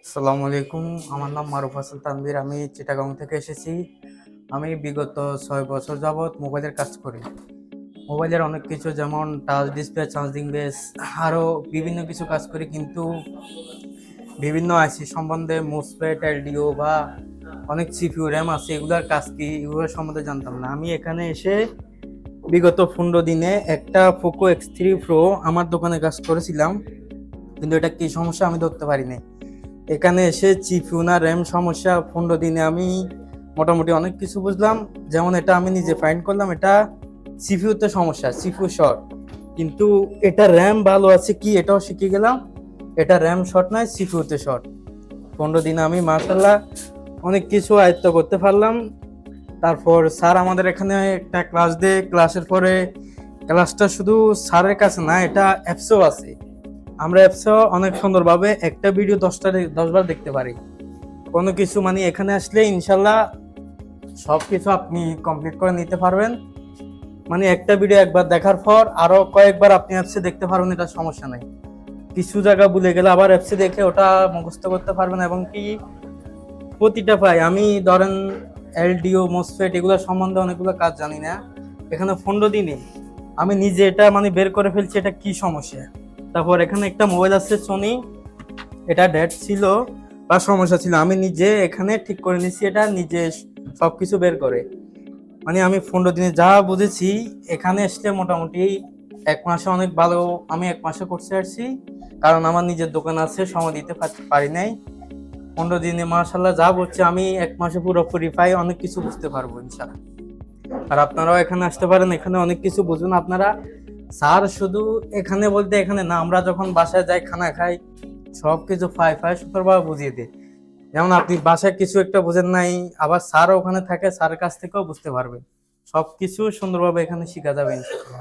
আসসালামু আলাইকুম। আমার নাম মারুফ হাসান তানভীর। আমি চিটাগাং থেকে এসেছি। আমি বিগত 6 বছর যাবৎ মোবাইলের কাজ করি। মোবাইলের অনেক কিছু যেমন টাচ ডিসপ্লে, চার্জিং বেস, আরও বিভিন্ন কিছু কাজ করি, কিন্তু বিভিন্ন আইসি সম্বন্ধে মোসফেট, এলডিও বা অনেক সিপিইউ র্যাম আছে, এগুলোর কাজ কি এগুলোর সম্বন্ধে জানতাম না। আমি এখানে এসে বিগত 15 দিনে একটা পোকো X3 প্রো আমার দোকানে কাজ করেছিলাম, কিন্তু এটা কি সমস্যা আমি ধরতে পারিনি। এখানে এসে চিপু না র্যাম সমস্যা 15 দিনে আমি মোটামুটি অনেক কিছু বুঝলাম। যেমন এটা আমি নিজে ফাইন্ড করলাম, এটা সিপিইউতে সমস্যা, সিপিইউ শর্ট। কিন্তু এটা র্যাম ভালো আছে কি এটাও শিখে গেলাম, এটা র্যাম শর্ট নয়, সিপিইউতে শর্ট। 15 দিনে আমি মাশাআল্লাহ অনেক কিছু আয়ত্ত করতে পারলাম। তারপর স্যার আমাদের এখানে একটা ক্লাস দেয়, ক্লাসের পরে ক্লাসটা শুধু স্যারের কাছে না, এটা অ্যাপসও আছে। আমরা অ্যাপসও অনেক সুন্দরভাবে একটা ভিডিও 10বার দেখতে পারি। কোনো কিছু মানে এখানে আসলে ইনশাল্লাহ সব কিছু আপনি কমপ্লিট করে নিতে পারবেন। মানে একটা ভিডিও একবার দেখার পর আরো কয়েকবার আপনি অ্যাপসে দেখতে পারবেন, এটা সমস্যা নাই। কিছু জায়গা ভুলে গেলে আবার অ্যাপসে দেখে ওটা মুখস্থ করতে পারবেন। এবং কি প্রতিটা পাই আমি ধরেন এলডিও, মোসফেট এগুলো সম্বন্ধে অনেকগুলো কাজ জানি না। এখানে 15 দিনে আমি নিজে এটা মানে বের করে ফেলছি এটা কি সমস্যা। তারপর এখানে একটা মোবাইল আছে সোনি, এটা ডেট ছিল বা সমস্যা ছিল, আমি নিজে এখানে ঠিক করে নিছি, এটা নিজে সবকিছু বের করে। মানে আমি 15 দিনে যা বুঝেছি এখানে আসলে মোটামুটি 1 মাসে অনেক ভালো। আমি 1 মাসে করতে পারছি, কারণ আমার নিজের দোকান আছে, সময় দিতে পারি নাই। 15 দিনে মাশাল্লাহ যা বুঝছি আমি 1 মাসে পুরোপুরি পাই, অনেক কিছু বুঝতে পারবো ইনশাল্লাহ। আর আপনারাও এখানে আসতে পারেন, এখানে অনেক কিছু বুঝুন আপনারা। স্যার শুধু এখানে বলতে এখানে না, আমরা যখন বাসায় যাই খানা খাই সবকিছু ফাই সুন্দরভাবে বুঝিয়ে দেয়। যেমন আপনি বাসায় কিছু একটা বুঝেন নাই, আবার স্যার ওখানে থাকে, স্যারের কাছ থেকেও বুঝতে পারবেন। সবকিছু সুন্দরভাবে এখানে শেখা যাবে ইনশাআল্লাহ।